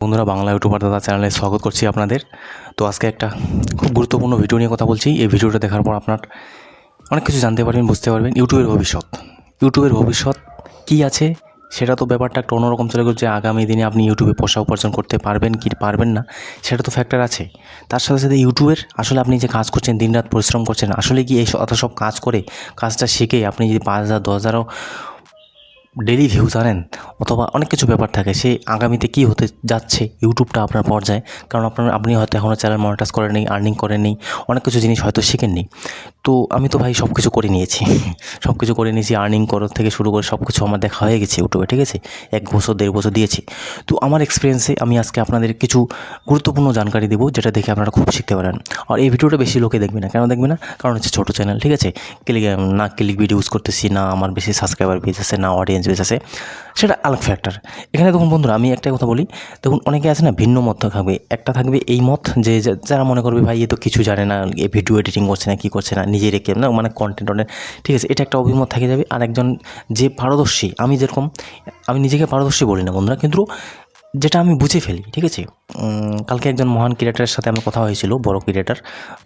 বন্ধুরা, বাংলা ইউটিউবার দাদা চ্যানেলে স্বাগত করছি আপনাদের। তো আজকে একটা খুব গুরুত্বপূর্ণ ভিডিও নিয়ে কথা বলছি। এই ভিডিওটা দেখার পর আপনার অনেক কিছু জানতে পারবেন, বুঝতে পারবেন ইউটিউবের ভবিষ্যৎ কী আছে। সেটা তো ব্যাপারটা একটা অন্যরকম চলে গেছে। আগামী দিনে আপনি ইউটিউবে পয়সা উপার্জন করতে পারবেন কি পারবেন না, সেটা তো ফ্যাক্টর আছে। তার সাথে সাথে ইউটিউবের আসলে আপনি যে কাজ করছেন, দিনরাত পরিশ্রম করছেন, আসলে কি এই অত সব কাজ করে, কাজটা শিখে আপনি যদি 5,000 10,000 ডেইলি ভিউজ আনেন, অথবা অনেক কিছু ব্যাপার থাকে, সে আগামীতে কী হতে যাচ্ছে ইউটিউবটা আপনার পর্যায়ে। কারণ আপনি হয়তো এখনও চ্যানেল মনিটাইজ করেননি, আর্নিং করেননি, অনেক কিছু জিনিস হয়তো শিখেননি। তো আমি তো ভাই সব কিছু করে নিয়েছি সব কিছু করে নিয়েছি, আর্নিং করার থেকে শুরু করে সব কিছু আমার দেখা হয়ে গেছে ইউটিউবে, ঠিক আছে। 1 বছর 1.5 বছর দিয়েছি। তো আমার এক্সপিরিয়েন্সে আমি আজকে আপনাদের কিছু গুরুত্বপূর্ণ জানকারি দেবো, যেটা দেখে আপনারা খুব শিখতে পারেন। আর এই ভিডিওটা বেশি লোকে দেখবে না। কেন দেখবে না? কারণ হচ্ছে ছোটো চ্যানেল, ঠিক আছে। ক্লিক ভিডিও ইউজ করতেছি না, আমার বেশি সাবস্ক্রাইবার বেস আছে না, অডিয়েন্স বেস আছে, সেটা আলাদা ফ্যাক্টর। এখানে দেখুন বন্ধুরা, আমি একটা কথা বলি। দেখুন, অনেকে আছে না, ভিন্ন মত থাকবে। একটা থাকবে এই মত যে যারা মনে করবে ভাই এ তো কিছু জানে না, এ ভিডিও এডিটিং করছে না, কী করছে না, নিজে রেখে না, মানে কন্টেন্ট, ঠিক আছে, এটা একটা অভিমত থেকে যাবে। আর একজন যে পারদর্শী, আমি নিজেকে পারদর্শী বলি না বন্ধুরা, কিন্তু যেটা আমি বুঝে ফেলি, ঠিক আছে। কালকে একজন মহান ক্রিয়েটারের সাথে আমার কথা হয়েছিল, বড় ক্রিয়েটার,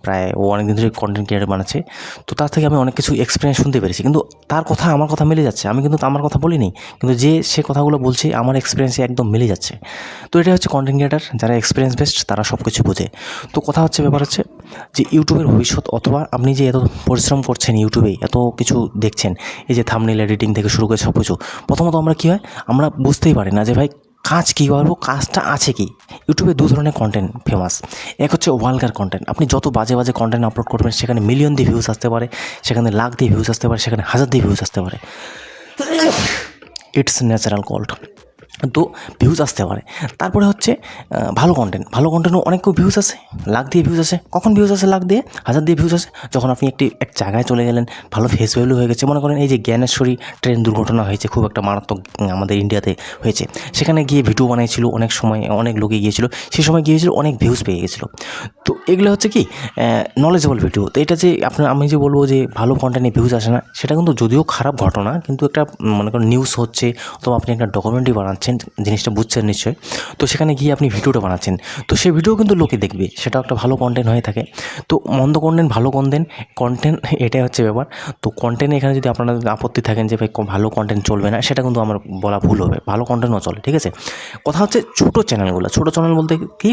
প্রায় ও অনেকদিন ধরে কন্টেন্ট ক্রিয়েটার বানাচ্ছে। তো তার থেকে আমি অনেক কিছু এক্সপিরিয়েন্স শুনতে পেরেছি, কিন্তু তার কথা আমার কথা মিলে যাচ্ছে। আমি কিন্তু আমার কথা বলিনি, কিন্তু সে কথাগুলো বলছে আমার এক্সপিরিয়েন্সে একদম মিলে যাচ্ছে। তো এটা হচ্ছে কন্টেন্ট ক্রিয়েটার, যারা এক্সপিরিয়েন্স বেসড, তারা সব কিছু বোঝে। তো ব্যাপার হচ্ছে যে ইউটিউবের ভবিষ্যৎ, অথবা আপনি যে এত পরিশ্রম করছেন ইউটিউবে, এত কিছু দেখছেন, এই যে থাম্বনেল এডিটিং থেকে শুরু করে সব কিছু, প্রথমত আমরা কী হয়, আমরা বুঝতেই পারি না যে ভাই কাজ কী করবো, কাজটা আছে কি। ইউটিউবে 2 ধরনের কন্টেন্ট ফেমাস। এক হচ্ছে ওয়ালগার কন্টেন্ট। আপনি যত বাজে বাজে কন্টেন্ট আপলোড করবেন, সেখানে মিলিয়ন দিয়ে ভিউজ আসতে পারে, সেখানে লাখ দিয়ে ভিউজ আসতে পারে, সেখানে 1,000 দিয়ে ভিউজ আসতে পারে। It's natural called. তো ভিউজ আসতে পারে। তারপরে হচ্ছে ভালো কন্টেন্টও অনেক ভিউজ আসে, লাখ দিয়ে ভিউজ আসে। কখন ভিউজ আসে? লাখ দিয়ে, 1,000 দিয়ে ভিউজ আসে যখন আপনি এক জায়গায় চলে গেলেন, ভালো ফেস ভ্যালু হয়ে গেছে। মনে করেন এই যে জ্ঞানেশ্বরী ট্রেন দুর্ঘটনা হয়েছে, খুব একটা মারাত্মক, আমাদের ইন্ডিয়াতে হয়েছে। সেখানে গিয়ে ভিডিও বানিয়েছিল, অনেক সময় অনেক লোকে গিয়েছিল, সেই সময় গিয়েছিল, অনেক ভিউজ পেয়ে গেছিলো। তো এগুলো হচ্ছে কি নলেজেবল ভিডিও। তো এটা যে আমি যে বলবো যে ভালো কন্টেন্টে ভিউজ আসে না, সেটা কিন্তু যদিও খারাপ ঘটনা, কিন্তু একটা মনে করেন নিউজ হচ্ছে, অথবা আপনি একটা ডকুমেন্টারি বানাচ্ছেন, জিনিসটা বুঝছেন নিশ্চয়ই। তো সেখানে গিয়ে আপনি ভিডিওটা বানাচ্ছেন, তো সেই ভিডিও কিন্তু লোকে দেখবে, সেটাও একটা ভালো কন্টেন্ট হয়ে থাকে। তো মন্দ কন্টেন্ট, ভালো কন্টেন্ট এটাই হচ্ছে ব্যাপার। তো কন্টেন্টে এখানে যদি আপনারা আপত্তি থাকেন যে ভাই ভালো কন্টেন্ট চলবে না, সেটা কিন্তু আমার বলা ভুল হবে। ভালো কন্টেন্টও চলে, ঠিক আছে। কথা হচ্ছে ছোটো চ্যানেল বলতে কি,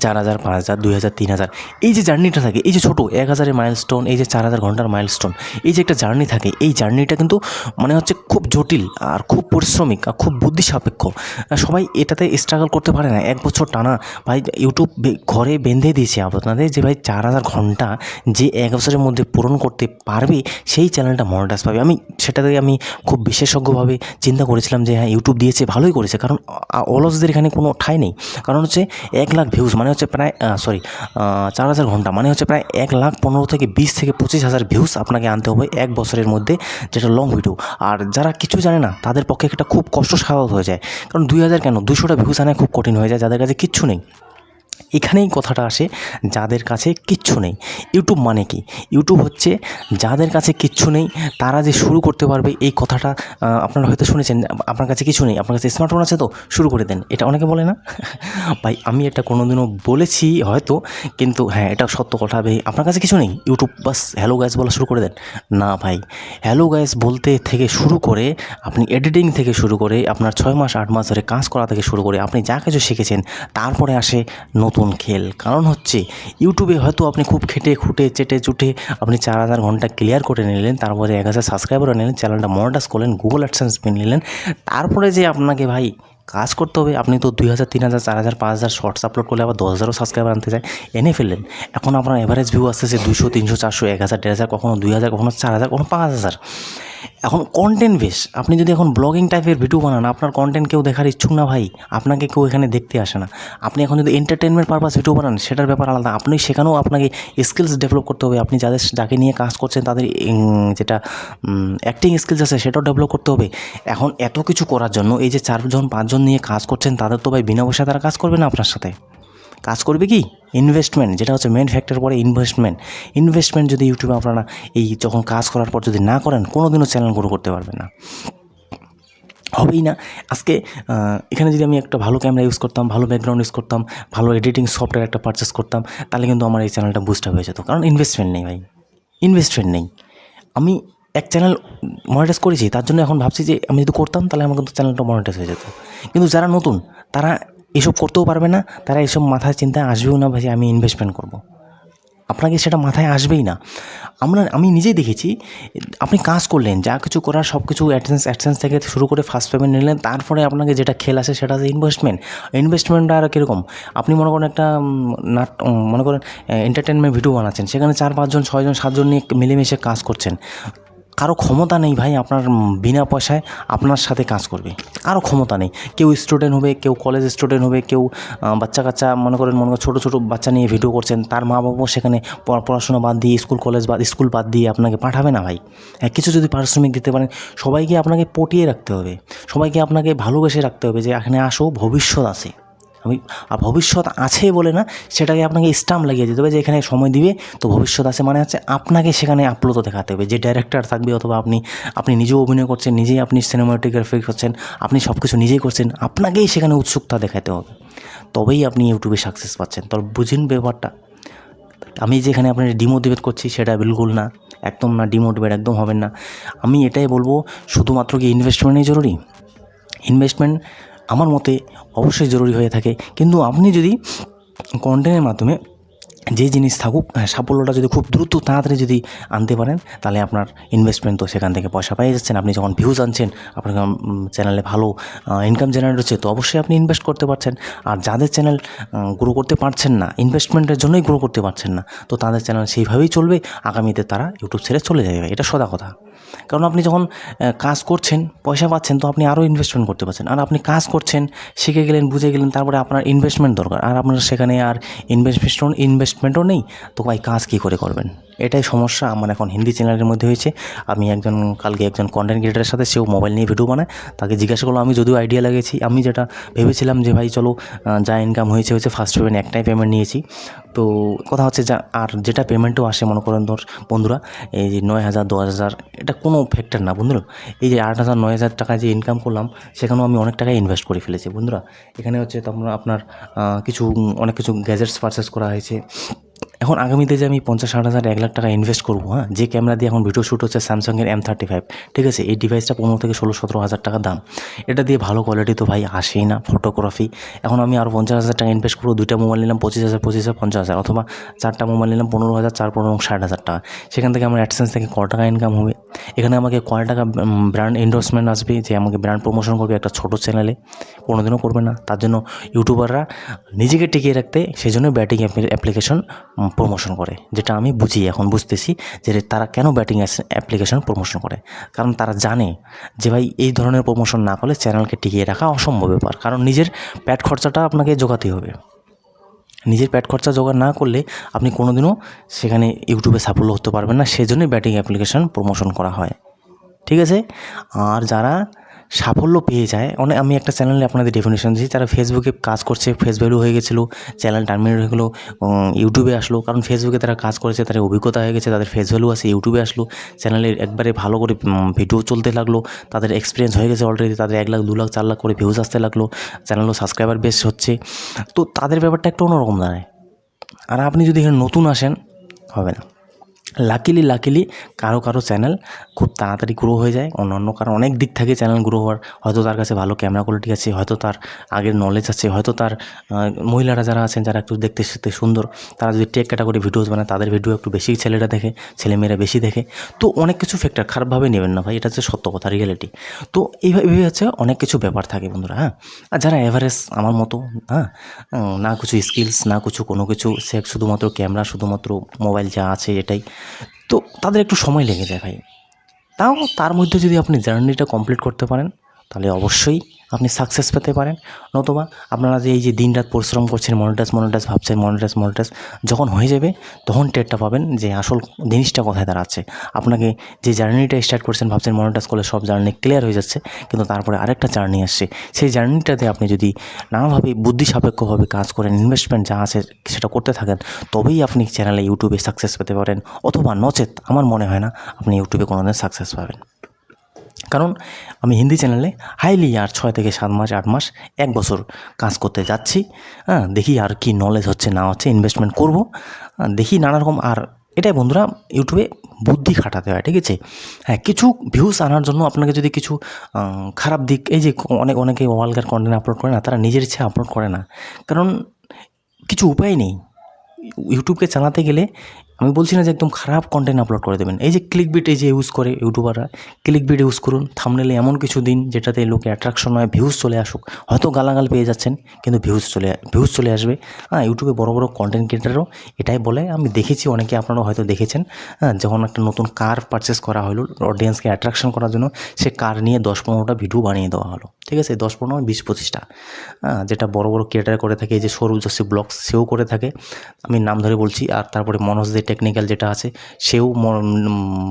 4,000 5,000 2,000 3,000, এই যে জার্নিটা থাকে, এই যে ছোটো 1,000-এর মাইলস্টোন, এই যে 4,000 ঘন্টার মাইলস্টোন, এই যে একটা জার্নি থাকে, এই জার্নিটা কিন্তু মানে হচ্ছে খুব জটিল, আর খুব পরিশ্রমিক, আর খুব বুদ্ধি সাপেক্ষ। সবাই এটাতে স্ট্রাগল করতে পারে না 1 বছর টানা। ভাই ইউটিউব ঘরে বেঁধে দিয়েছে আপনাদের যে ভাই 4,000 ঘন্টা যে 1 বছরের মধ্যে পূরণ করতে পারবে, সেই চ্যানেলটা মনিটাইজ পাবে। সেটাতে আমি খুব বিশেষজ্ঞভাবে চিন্তা করেছিলাম যে হ্যাঁ, ইউটিউব দিয়েছে, ভালোই করেছে, কারণ অলসদের এখানে কোনো ঠাঁই নেই। কারণ হচ্ছে 1 লাখ ভিউজ মানে হচ্ছে প্রায় 4,000 ঘন্টা মানে হচ্ছে প্রায় 1,15,000 থেকে 20 থেকে 25,000 ভিউজ আপনাকে আনতে হবে 1 বছরের মধ্যে, যেটা লং ভিডিও। আর যারা কিছু জানে না, তাদের পক্ষে এটা খুব কষ্টসাধ্য হয়ে যায়। কারণ 2,000 কেন, 200টা ভিউজ আনা খুব কঠিন হয়ে যায় যাদের কাছে কিচ্ছু নেই। এখানেই কথাটা আসে, যাদের কাছে কিচ্ছু নেই। ইউটিউব মানে কি? ইউটিউব হচ্ছে যাদের কাছে কিচ্ছু নেই, তারা যে শুরু করতে পারবে, এই কথাটা আপনারা হয়তো শুনেছেন। আপনার কাছে কিছু নেই, আপনার কাছে স্মার্টফোন আছে, তো শুরু করে দেন, এটা অনেকে বলে না? ভাই আমি এটা কোনোদিনও বলেছি হয়তো, কিন্তু হ্যাঁ, এটা সত্য কথা। ভাই আপনার কাছে কিছু নেই, ইউটিউব বাস হ্যালো গাইস বলা শুরু করে দেন। না ভাই, হ্যালো গাইস বলতে থেকে শুরু করে, আপনি এডিটিং থেকে শুরু করে, আপনার 6 মাস 8 মাস ধরে কাজ করা থেকে শুরু করে, আপনি যা কিছু শিখেছেন, তারপরে আসে নতুন খেল। কারণ হচ্ছে ইউটিউবে হয়তো আপনি খুব খেটে খুঁটে চেটে চুটে আপনি 4,000 ঘন্টা ক্লিয়ার করে নিলেন, তারপরে 1,000 সাবস্ক্রাইবারও নিলেন, চ্যানেলটা মনিটাইজ করলেন, গুগল অ্যাডসেন্স পেয়ে নিলেন, তারপরে যে আপনাকে ভাই কাজ করতে হবে, আপনি তো 2,000 3,000 4,000 5,000 শর্টস আপলোড করলে আবার 10,000 সাবস্ক্রাইবার আনতে চায়, এনে ফেললেন। এখন আপনার এভারেজ ভিউ আসতেছে 200 300 400 1,000 1,500, কখনো 2,000, কখনো 4,000, কখনো 5,000। এখন কন্টেন্ট বেস, আপনি যদি এখন ব্লগিং টাইপের ভিডিও বানান, আপনার কন্টেন্ট কেউ দেখার ইচ্ছুক না ভাই, আপনাকে কেউ এখানে দেখতে আসে না। আপনি এখন যদি এন্টারটেনমেন্ট পারপাস ভিডিও বানান, সেটার ব্যাপার আলাদা। আপনি সেখানেও আপনাকে স্কিলস ডেভেলপ করতে হবে। আপনি যাকে নিয়ে কাজ করছেন, তাদের যেটা অ্যাক্টিং স্কিলস আছে, সেটাও ডেভেলপ করতে হবে। এখন এত কিছু করার জন্য এই যে 4জন 5জন নিয়ে কাজ করছেন, তাদের তো ভাই বিনা পয়সায় তারা কাজ করবে না, আপনার সাথে কাজ করবে কি ইনভেস্টমেন্ট, যেটা হচ্ছে মেন ফ্যাক্টর। পরে ইনভেস্টমেন্ট যদি ইউটিউবে আপনারা এই যখন কাজ করার পর যদি না করেন, কোনো দিনও চ্যানেল গ্রো করতে পারবেন না। হবেই না। আজকে এখানে যদি আমি একটা ভালো ক্যামেরা ইউজ করতাম, ভালো ব্যাকগ্রাউন্ড ইউজ করতাম, ভালো এডিটিং সফটওয়্যার একটা পারচেস করতাম, তাহলে কিন্তু আমার এই চ্যানেলটা বুস্ট আপ হয়ে যেত। কারণ ইনভেস্টমেন্ট নেই ভাই, ইনভেস্টমেন্ট নেই। আমি এক চ্যানেল মনিটাইজ করেছি, তার জন্য এখন ভাবছি যে আমি যদি করতাম তাহলে আমার কিন্তু চ্যানেলটা মনিটাইজ হয়ে যেত। কিন্তু যারা নতুন তারা এসব করতেও পারবে না, তারা এসব মাথায় চিন্তায় আসবেও না ভাই যে আমি ইনভেস্টমেন্ট করব। আপনাকে সেটা মাথায় আসবেই না। আমি নিজেই দেখেছি, আপনি কাজ করলেন, যা কিছু করার সব কিছু অ্যাডসেন্স থেকে শুরু করে ফার্স্ট পেমেন্ট নিলেন, তারপরে আপনাকে যেটা খেল আসে সেটা হচ্ছে ইনভেস্টমেন্টটা আর কীরকম, আপনি মনে করেন একটা মনে করেন এন্টারটেনমেন্ট ভিডিও বানাচ্ছেন, সেখানে 4-5 জন 6 জন 7 জন নিয়ে মিলেমিশে কাজ করছেন। কারো ক্ষমতা নেই ভাই আপনার বিনা পয়সায় আপনার সাথে কাজ করবে, কারো ক্ষমতা নেই। কেউ স্টুডেন্ট হবে, কেউ কলেজ স্টুডেন্ট হবে, কেউ বাচ্চা কাচ্চা মনে করেন ছোটো ছোটো বাচ্চা নিয়ে ভিডিও করছেন, তার মা বাবাও সেখানে পড়াশোনা বাদ দিয়ে স্কুল বাদ দিয়ে আপনাকে পাঠাবে না ভাই। কিছু যদি পারিশ্রমিক দিতে পারেন, সবাইকে আপনাকে পটিয়ে রাখতে হবে, সবাইকে আপনাকে ভালোবেসে রাখতে হবে যে এখানে আসো, ভবিষ্যৎ আছে। আর ভবিষ্যৎ আছে বলে না, সেটাকে আপনাকে স্টাম্প লাগিয়ে দিতে হবে যে এখানে সময় দিবে তো ভবিষ্যৎ আছে, মানে হচ্ছে আপনাকে সেখানে আপ্লুত দেখাতে হবে। যে ডাইরেক্টর থাকবে অথবা আপনি নিজেও অভিনয় করছেন, নিজেই আপনি সিনেমাটোগ্রাফি করছেন, আপনি সব কিছু নিজেই করছেন, আপনাকেই সেখানে উৎসুকতা দেখাতে হবে, তবেই আপনি ইউটিউবে সাকসেস পাচ্ছেন। তবে বুঝুন ব্যাপারটা। আমি যেখানে আপনার ডিমোটিভেট করছি সেটা বিলকুল না, একদম না, ডিমোটিভেট একদম হবেন না। আমি এটাই বলবো, শুধুমাত্র কি ইনভেস্টমেন্টই জরুরি? ইনভেস্টমেন্ট আমার মতে অবশ্যই জরুরি হয়ে থাকে, কিন্তু আপনি যদি কন্টেন্টের মাধ্যমে যে জিনিস থাকুক, সাফল্যটা যদি খুব দ্রুত তাড়াতাড়ি যদি আনতে পারেন, তাহলে আপনার ইনভেস্টমেন্ট তো সেখান থেকে পয়সা পেয়ে যাচ্ছেন। আপনি যখন ভিউজ আনছেন, আপনার চ্যানেলে ভালো ইনকাম জেনারেট হচ্ছে, তো অবশ্যই আপনি ইনভেস্ট করতে পারছেন। আর যাদের চ্যানেল গ্রো করতে পারছেন না, ইনভেস্টমেন্টের জন্যই গ্রো করতে পারছেন না, তো তাদের চ্যানেল সেইভাবেই চলবে, আগামীতে তারা ইউটিউব ছেড়ে চলে যাবে, এটা সদা কথা। কারণ আপনি যখন কাজ করছেন, পয়সা পাচ্ছেন, তো আপনি আরও ইনভেস্টমেন্ট করতে পারছেন। আর আপনি কাজ করছেন, শিখে গেলেন, বুঝে গেলেন, তারপরে আপনার ইনভেস্টমেন্ট দরকার, আর আপনার সেখানে আর ইনভেস্টমেন্টও নেই, তো ভাই কাজ কী করে করবেন? এটাই সমস্যা আমার এখন হিন্দি চ্যানেলের মধ্যে হয়েছে। আমি কালকে একজন কন্টেন্ট ক্রিয়েটারের সাথে, সেও মোবাইল নিয়ে ভিডিও বানায়, তাকে জিজ্ঞাসা করলাম, আমি যদিও আইডিয়া লাগিয়েছি, আমি যেটা ভেবেছিলাম যে ভাই চলো যা ইনকাম হয়েছে ফার্স্ট পেমেন্ট একটাই পেমেন্ট নিয়েছি, তো কথা হচ্ছে আর যেটা পেমেন্টও আসে মনে করেন বন্ধুরা, এই যে 9,000 10,000, এটা কোনো ফ্যাক্টর না বন্ধুরা। এই যে 8,000 9,000 টাকা যে ইনকাম করলাম, সেখানেও আমি অনেক টাকাই ইনভেস্ট করে ফেলেছি বন্ধুরা। এখানে হচ্ছে তখন আপনার অনেক কিছু গ্যাজেটস পারচেস করা হয়েছে। এখন আগামীতে যে আমি 50-60,000 1 লাখ টাকা ইনভেস্ট করবো, হ্যাঁ, যে ক্যামেরা দিয়ে এখন ভিডিও শ্যুট হচ্ছে স্যামসাংয়ের M35, ঠিক আছে, এই ডিভাইসটা 15 থেকে 16-17 হাজার টাকা দাম। এটা দিয়ে ভালো কোয়ালিটি তো ভাই আসেই না, ফটোগ্রাফি। এখন আমি আরও 50,000 টাকা ইনভেস্ট করবো, 2টা মোবাইল নিলাম 25,000 50,000, অথবা 4টা মোবাইল নিলাম 15,000, 4 15 60,000 টাকা। সেখান থেকে আমার অ্যাডসেন্স থেকে কত টাকা ইনকাম হবে? এখানে আমাকে কয় টাকা ব্র্যান্ড এন্ডোর্সমেন্ট আসবে, যে আমাকে ব্র্যান্ড প্রমোশন করবে একটা ছোটো চ্যানেলে? কোনোদিনও করবে না। তার জন্য ইউটিউবাররা নিজেকে টিকিয়ে রাখতে সেজন্য ব্যাটিং অ্যাপ্লিকেশন প্রমোশন করে, যেটা আমি এখন বুঝতেছি যে তারা কেন ব্যাটিং অ্যাপ্লিকেশন প্রমোশন করে। কারণ তারা জানে যে ভাই এই ধরনের প্রমোশন না করলে চ্যানেলকে টিকিয়ে রাখা অসম্ভব ব্যাপার, কারণ নিজের পেট খরচাটা আপনাকে জোগাতে হবে। নিজের পেট খরচা জোগাড় না করলে আপনি কোনোদিনও সেখানে ইউটিউবে সাফল্য হতে পারবেন না, সেজন্যই ব্যাটিং অ্যাপ্লিকেশন প্রমোশন করা হয়, ঠিক আছে? আর যারা সাফল্য পেয়ে যায়, আমি একটা চ্যানেলে আপনাদের ডেফিনেশন দিয়েছি, তারা ফেসবুকে কাজ করছে, ফেস ভ্যালু হয়ে গেছিলো, চ্যানেল টার্মিনেট হয়ে গেলো, ইউটিউবে আসলো, কারণ ফেসবুকে তারা কাজ করেছে, তাদের অভিজ্ঞতা হয়ে গেছে, তাদের ফেস ভ্যালু আছে, ইউটিউবে আসলো, চ্যানেলে একবারে ভালো করে ভিডিও চলতে লাগলো, তাদের এক্সপিরিয়েন্স হয়ে গেছে অলরেডি, তাদের 1 লাখ 2 লাখ 4 লাখ করে ভিউজ আসতে লাগলো, চ্যানেলও সাবস্ক্রাইবার বেশ হচ্ছে, তো তাদের ব্যাপারটা একটু অন্যরকম দাঁড়ায়। আর আপনি যদি এখানে নতুন আসেন, হবে না। লাকিলি কারো চ্যানেল খুব তাড়াতাড়ি গ্রো হয়ে যায়, অন্য কারণ অনেক দিক থাকে চ্যানেল গ্রো হওয়ার। হয়তো তার কাছে ভালো ক্যামেরা কোয়ালিটি আছে, হয়তো তার আগের নলেজ আছে, হয়তো তার মহিলারা যারা আছেন, যারা একটু দেখতে সুন্দর, তারা যদি টেক ক্যাটাগরি ভিডিওস বানায়, তাদের ভিডিও একটু বেশি ছেলেরা দেখে, ছেলেমেয়েরা বেশি দেখে। তো অনেক কিছু ফ্যাক্টর, খারাপভাবে নেবেন না ভাই, এটা হচ্ছে সত্য কথা, রিয়েলিটি। তো এইভাবে হচ্ছে অনেক কিছু ব্যাপার থাকে বন্ধুরা, হ্যাঁ। আর যারা এভারেজ আমার মতো, হ্যাঁ, না কিছু স্কিলস, না কোনো কিছু, সে শুধুমাত্র ক্যামেরা, শুধুমাত্র মোবাইল যা আছে এটাই, তো তাদের একটু সময় লেগে যায় ভাই। তাও তার মধ্যে যদি আপনি জার্নিটা কমপ্লিট করতে পারেন, তাহলে অবশ্যই আপনি সাকসেস পেতে পারেন। নতুবা আপনারা যে এই যে দিনরাত পরিশ্রম করছেন, মনিটাইজ ভাবছেন, মনিটাইজ যখন হয়ে যাবে, তখন টেরটা পাবেন যে আসল জিনিসটা কোথায় দাঁড়াচ্ছে। আপনাকে যে জার্নিটা স্টার্ট করছেন, ভাবছেন মনিটাইজ করলে সব জার্নি ক্লিয়ার হয়ে যাচ্ছে, কিন্তু তারপরে আরেকটা জার্নি আসছে। সেই জার্নিটাতে আপনি যদি নানাভাবে বুদ্ধি সাপেক্ষভাবে কাজ করেন, ইনভেস্টমেন্ট যা আছে সেটা করতে থাকেন, তবেই আপনি চ্যানেলে ইউটিউবে সাকসেস পেতে পারেন। অথবা নচেত আমার মনে হয় না আপনি ইউটিউবে কোনোদিন সাকসেস পাবেন। কারণ আমি হিন্দি চ্যানেলে হাইলি আর 6 থেকে 7 মাস 8 মাস 1 বছর কাজ করতে যাচ্ছি। দেখি আর কি নলেজ হচ্ছে না হচ্ছে, ইনভেস্টমেন্ট করব, দেখি নানা রকম। আর এটাই বন্ধুরা, ইউটিউবে বুদ্ধি খাটাতে হয়, ঠিক আছে? হ্যাঁ, কিছু ভিউজ আনার জন্য আপনাকে যদি কিছু খারাপ দিক, এই যে অনেকে ওয়ালগার কন্টেন্ট আপলোড করে না, তারা নিজের ইচ্ছে আপলোড করে না, কারণ কিছু উপায় নেই। ইউটিউবকে চালাতে গেলে আমি বলছি না যে একদম খারাপ কন্টেন্ট আপলোড করে দেবেন। এই যে ক্লিকবিট এই যে ইউজ করে ইউটিউবাররা, ক্লিকবিট ইউজ করুন। থাম্বনেলে এমন কিছু দিন যেটাতে লোকে অ্যাট্রাকশন হয়, ভিউজ চলে আসুক। হয়তো গালাগাল পেয়ে যাচ্ছেন, কিন্তু ভিউজ চলে আসবে। ইউটিউবে বড় বড় কন্টেন্ট ক্রিয়েটারও এটাই বলে, আমি দেখেছি, অনেকে আপনারাও হয়তো দেখেছেন। যখন একটা নতুন কার পারচেস করা হলো অডিয়েন্সকে অ্যাট্রাকশন করার জন্য, সে কার নিয়ে 10-15টা ভিডিও বানিয়ে দেওয়া হলো, ঠিক আছে? 10-15, 20-25টা, যেটা বড় বড় ক্রিয়েটার করে থাকে। এই যে সৌরভ যোশী ব্লগস, সেও করে থাকে, আমি নাম ধরে বলছি। আর তারপরে মনোজ দে টেকনিক্যাল যেটা আছে, সেও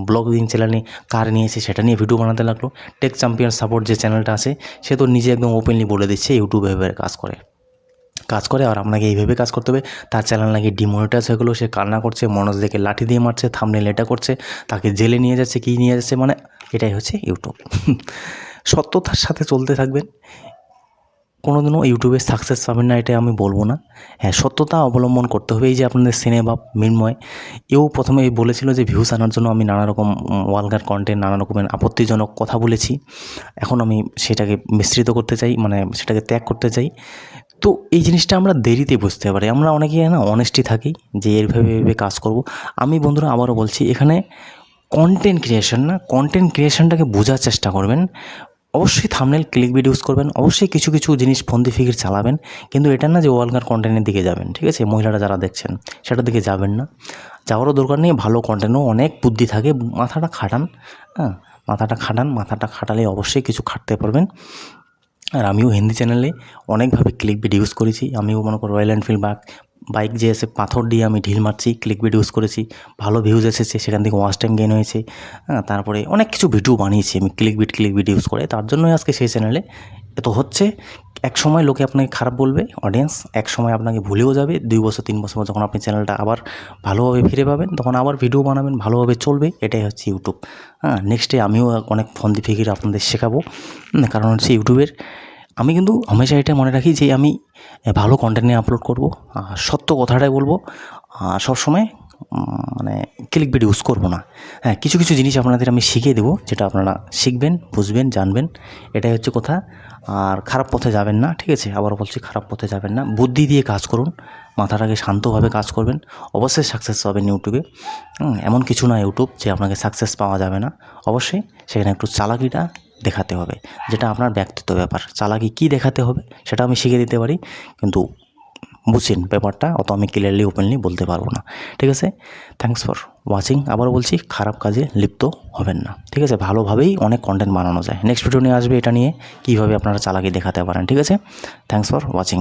ব্লগিং চ্যানেলে কার নিয়েছে সেটা নিয়ে ভিডিও বানাতে লাগলো। টেক চ্যাম্পিয়ন সাপোর্ট যে চ্যানেলটা আছে, সে তো নিজে একদম ওপেনলি বলে দিচ্ছে ইউটিউবে এভাবে কাজ করে আর আপনাকে এইভাবে কাজ করতে হবে। তার চ্যানেল নাকি ডিমনিটাইজ হয়ে গেলো, সে কান্না করছে, মনোজ দেখে লাঠি দিয়ে মারছে, থাম্বনেল এটা করছে, তাকে জেলে নিয়ে যাচ্ছে, কী নিয়ে যাচ্ছে, মানে এটাই হচ্ছে ইউটিউব। সত্যতার সাথে চলতে থাকবেন, কোনোদিনও ইউটিউবে সাকসেস পাবেন না, এটা আমি বলবো না। হ্যাঁ, সত্যতা অবলম্বন করতে হবে। এই যে আপনাদের সিনেবাব মৃন্ময়, এও প্রথমে বলেছিল যে ভিউজ আনার জন্য আমি নানা রকম ওয়ালগার কন্টেন্ট, নানা রকমের আপত্তিজনক কথা বলেছি। এখন আমি সেটাকে মিশ্রিত করতে চাই, মানে সেটাকে ত্যাগ করতে চাই। তো এই জিনিসটা আমরা দেরিতে বুঝতে পারি। আমরা অনেকেই না অনেস্টি থাকি যে এভাবে কাজ করব। আমি বন্ধুরা আবারও বলছি, এখানে কন্টেন্ট ক্রিয়েশন না, কন্টেন্ট ক্রিয়েশনটাকে বোঝার চেষ্টা করবেন। অবশ্যই থাম্বনেল ক্লিকবিট ইউজ করবেন, অবশ্যই কিছু কিছু জিনিস ফন্দি ফিকির চালাবেন, কিন্তু এটা না যে ওয়ালগার কন্টেন্টের দিকে যাবেন, ঠিক আছে? মহিলারা যারা দেখছেন সেটার দিকে যাবেন না, যাওয়ারও দরকার নেই। ভালো কন্টেন্টও অনেক বুদ্ধি থাকে, মাথাটা খাটান। মাথাটা খাটালে অবশ্যই কিছু খাটতে পারবেন। আর আমিও হিন্দি চ্যানেলে অনেকভাবে ক্লিকবিট ইউজ করেছি। আমিও মনে করো রয়্যাল এনফিল্ড বাইক যে এসে পাথর দিয়ে আমি ঢিল মারছি, ক্লিকবিট ইউজ করেছি, ভালো ভিউজ এসেছে, সেখান থেকে ওয়াচ টাইম গেইন হয়েছে। তারপরে অনেক কিছু ভিডিও বানিয়েছি আমি ক্লিকবিট ইউজ করে, তার জন্যই আজকে সেই চ্যানেলে এত হচ্ছে। এক সময় লোকে আপনাকে খারাপ বলবে, অডিয়েন্স এক সময় আপনাকে ভুলেও যাবে। 2 বছর 3 বছর পর যখন আপনি চ্যানেলটা আবার ভালোভাবে ফিরে পাবেন, তখন আবার ভিডিও বানাবেন, ভালোভাবে চলবে। এটাই হচ্ছে ইউটিউব। নেক্সটে আমিও অনেক ফন্দি ফিকির আপনাদের শেখাবো, কারণ হচ্ছে ইউটিউবের আমি কিন্তু হামেশা এটা মনে রাখি যে আমি ভালো কন্টেন্ট নিয়ে আপলোড করব, আর সত্য কথাটাই বলবো, আর সবসময় মানে ক্লিকবিট ইউজ করব না। হ্যাঁ, কিছু কিছু জিনিস আপনাদের আমি শিখিয়ে দেবো, যেটা আপনারা শিখবেন, বুঝবেন, জানবেন। এটাই হচ্ছে কথা। আর খারাপ পথে যাবেন না, ঠিক আছে? আবারও বলছি, খারাপ পথে যাবেন না, বুদ্ধি দিয়ে কাজ করুন, মাথাটাকে শান্তভাবে কাজ করবেন, অবশ্যই সাকসেস পাবেন ইউটিউবে। এমন কিছু না ইউটিউব যে আপনাকে সাকসেস পাওয়া যাবে না, অবশ্যই সেখানে একটু চালাকিটা দেখাতে হবে, যেটা আপনার ব্যক্তিগত ব্যাপার। চালাকি কী দেখাতে হবে সেটা আমি শিখিয়ে দিতে পারি, কিন্তু বুঝছেন ব্যাপারটা, অত আমি ক্লিয়ারলি ওপেনলি বলতে পারবো না, ঠিক আছে? Thanks for watching. আবারও বলছি, খারাপ কাজে লিপ্ত হবেন না, ঠিক আছে? ভালোভাবেই অনেক কন্টেন্ট বানানো যায়। নেক্সট ভিডিও নিয়ে আসবে এটা নিয়ে, কীভাবে আপনারা চালাকি দেখাতে পারেন, ঠিক আছে? Thanks for watching.